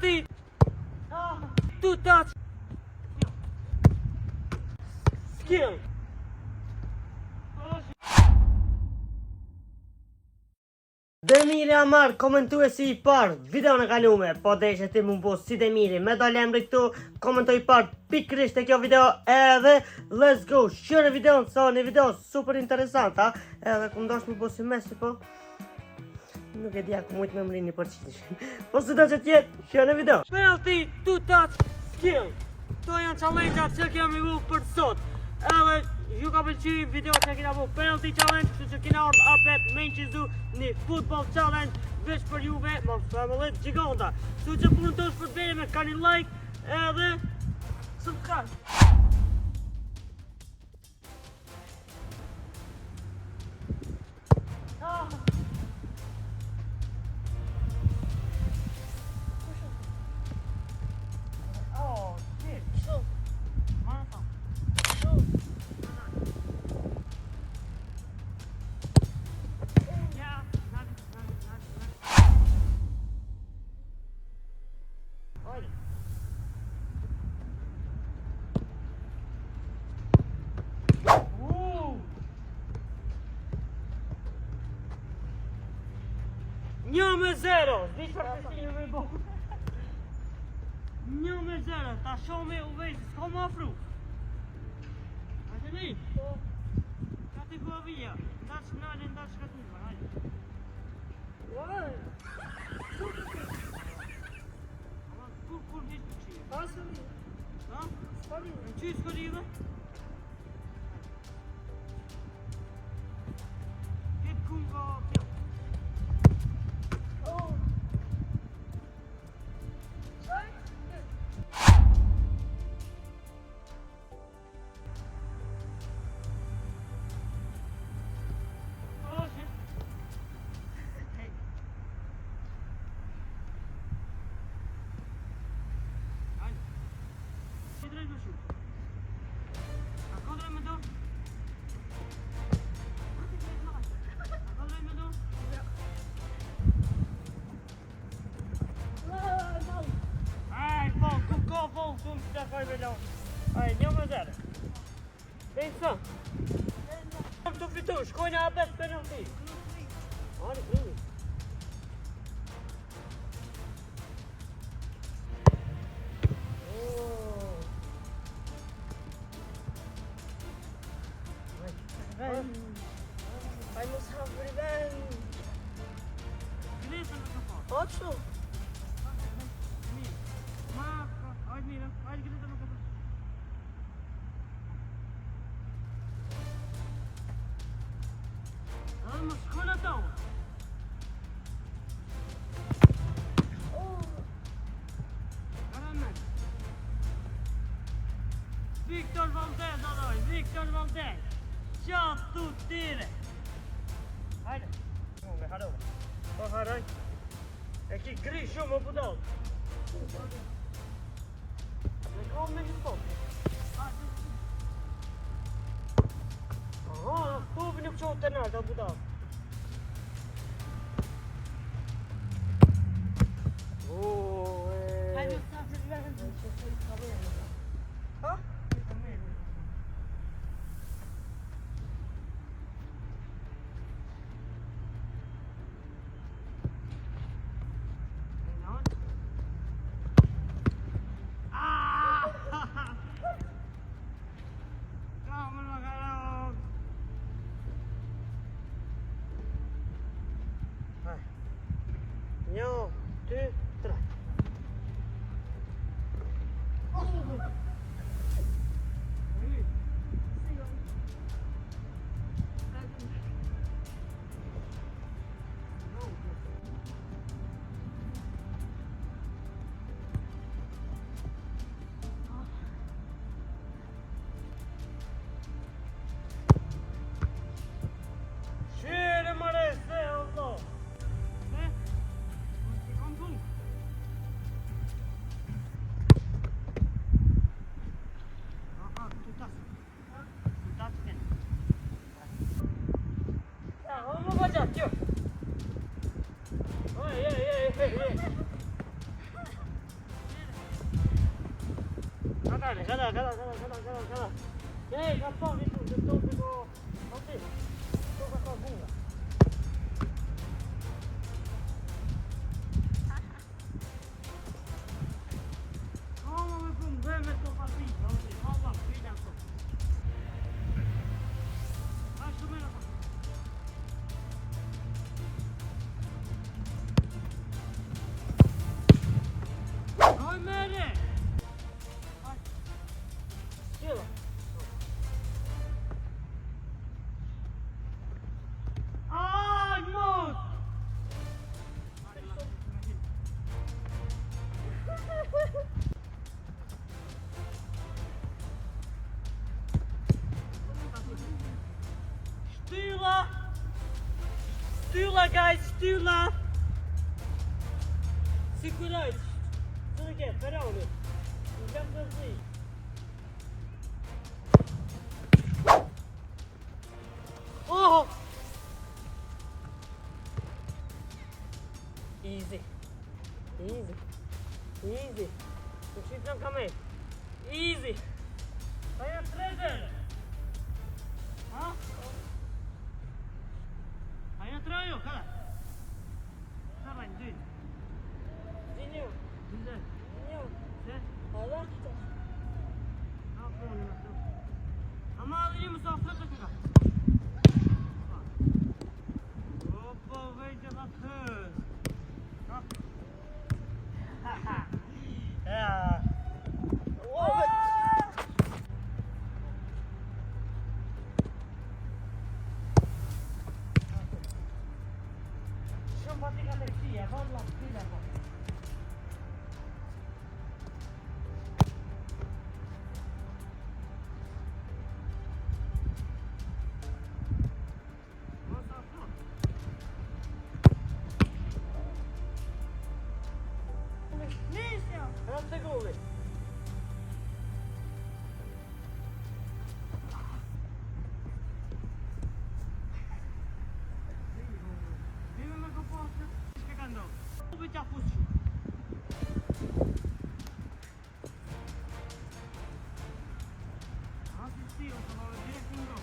Penalty. Two touch. Skill. Demiri Amar, komentuesi I parë video në kalume, po deshe ti mu bo si Demiri, me dalë emri këtu, komentoj parë pikrisht e kjo video, edhe let's go, shqyre videon, sa një video super interesant, ha, edhe ku ndosh mu bo si Messi, po, nuk e dja ku mujt me mrini për qitishin, po së do që tjetë, shqyre video. Penalty, two touch, skill, to janë challenge-at që kemi vu për sot, edhe ju ka pëlqy video që kina bu penalty challenge, kështu që kina ardhë apet me në qizu një football challenge veç për juve, ma famillet gjigonda. Kështu që punë të është për të bere me ka një like edhe subscribe. Një me zero, di që përpestinjë me bo. Një me zero, ta shome u vejtë, s'ko më afru. A të një? Ka t'i ku avija, da që nalë, da që ka t'u më, hajde. Ama kur një të qije? Ha, së një. Ha? S'ko një. Në qyë s'ko një dhe? Këtë kun ka kjo. Ai, një më zere. Dhe i sa? Kam të fitu, shkojnë a bet penalty. Ani, krimi. I must have revenge. Gnisën në këpa. Ocho. Ma, hajde mira, hajde gnisën në këpa. Edhe më shkojnë ato. Victor Valdez, adoj, Victor Valdez. Qatë tu tire. Hajde. Me harove. Po haroj. E ki gri shumë o budal. Me kom me një pop. Aha, topi nuk qohë të nërë, o budal. I must have revenge. Ha? Një, dy, tre. Kale. Ei, kapal itu, betul betul. Okey. Kau kapal bunga. Oh, me pun bem to papi. Allah, fidan to. Acho melhor. Oi, mere. Sila. Ai, moço! Stula, guys, stula! Segurantes! Tudo aqui, pera onde? Vamos assim. Oh! Easy. Não te trancamento. Easy. Vai a 3 Hã? Vai atrás, ó, cara. Tá bem, dude. Dinheiro. Güzel. Dinheiro. Sen? Allah. Aferin bakalım. Ama alayım sofra takıda. Hoppa, wejdzie na hus. Ja. Simpatica Alexia, valla, fila qua. Non te come? Vieni una composta. Spiegando. Dove ti ha fuso? Assistivo, sono le 10 in gol.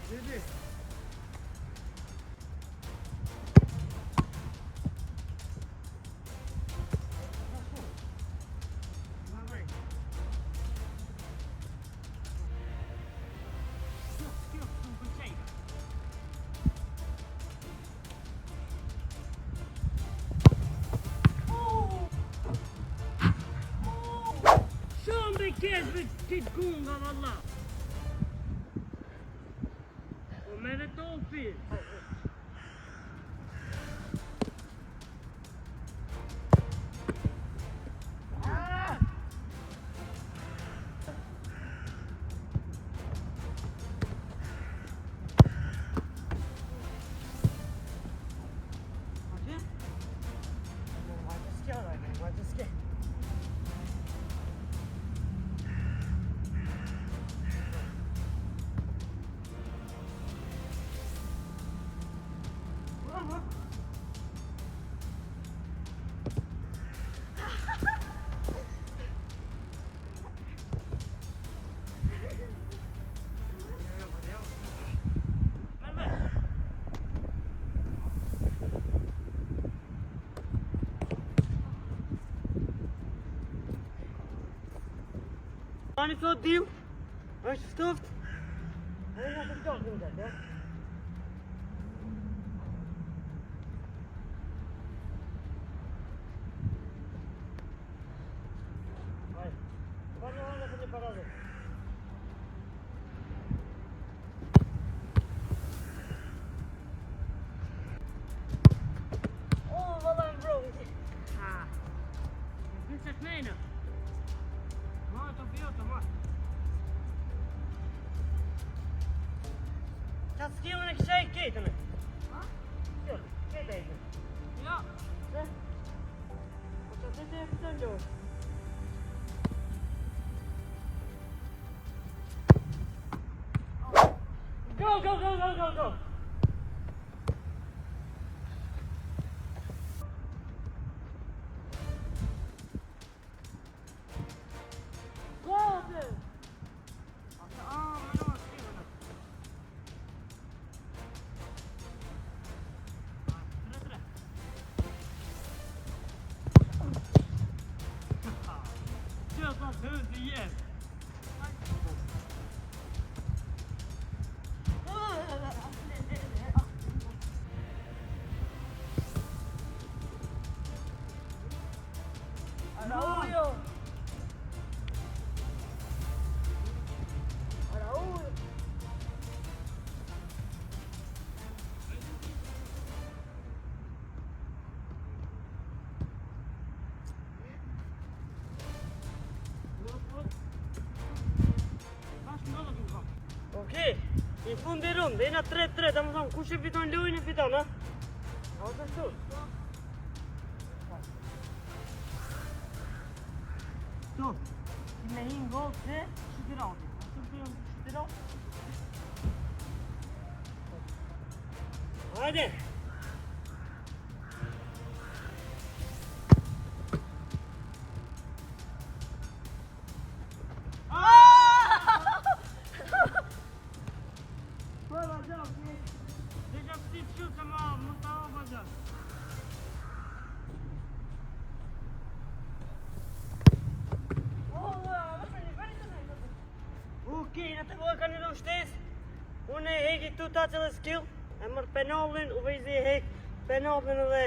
Vedi? Riktigt gunga valla. Och med ett dolphin. Hani zo diep? Alsjeblieft. En dan heb ik toch doen dat, hè? Vai. Vai na hora de parada. Oh, wat een bro. Ah. Je kunt het meenemen. Maar het is veel te maar. Dat is heel erg zeker keten. Wat? Ja, kijk even. Ja. Hè? Wat dat dit even dan doen? Go, go, go, go, go, go. shumë, dhe jena 3-3, ta më thonë, kush e fiton lojën e fiton, ha? A o të shtu? Tu, ti me hinë gol se shutirati. A të shtu shutirati? Hajde! Okej, në të vojë ka një do shtes. Unë e heki 2 touch edhe skill. E mërë penalin, u vejzi e hek penalin edhe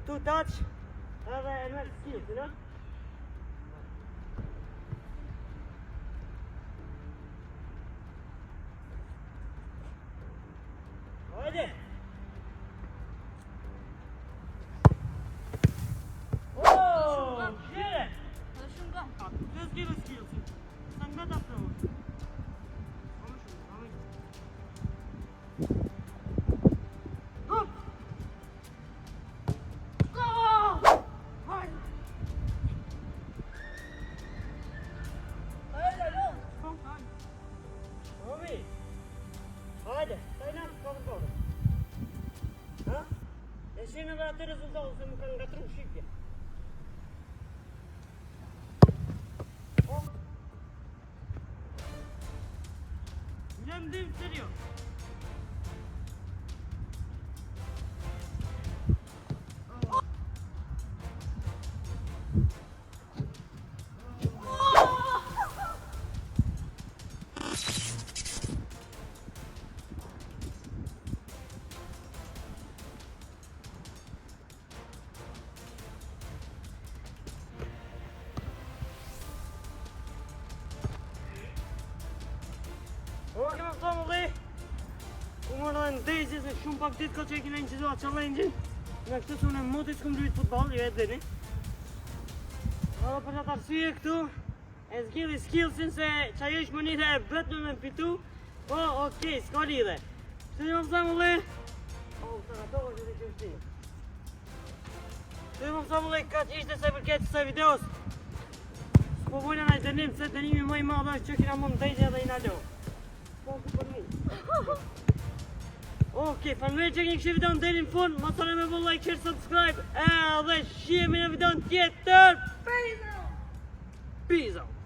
2 touch. Edhe e mërë skill, të në? Hajde! Oh, gjere! Edhe shumë gam. Të skill e skill, si. Sa nga ta përë. Hajde, stai në të kërë. Ha? E shenë edhe atë rezultatë se më kanë ngatru shqipja. Jam dim serios. Oke më thonë dhe u më në ndezje se shumë pak ditë ka që e kina inqizoa challenge-in. Nga kështu se unë e moti s'kom lujt futbol, jo e dini. Edhe për qatë arsye këtu e zgjidhi skillsin se qaj është monita e vetë me fitu. Po, okej, s'ka lidhe. Kështu një më thonë dhe o, të nga to është dhe qështi. Kështu një më thonë dhe ka që ishte se përket kësaj videos. S'po vojnë në dënim se dënimi më i madh është që kina më ndezje dhe i nalo. Okej, fanëve që keni kështë video në deri në fund, ma të me vë like, share, subscribe, edhe shihemi në video në tjetër. Peace out!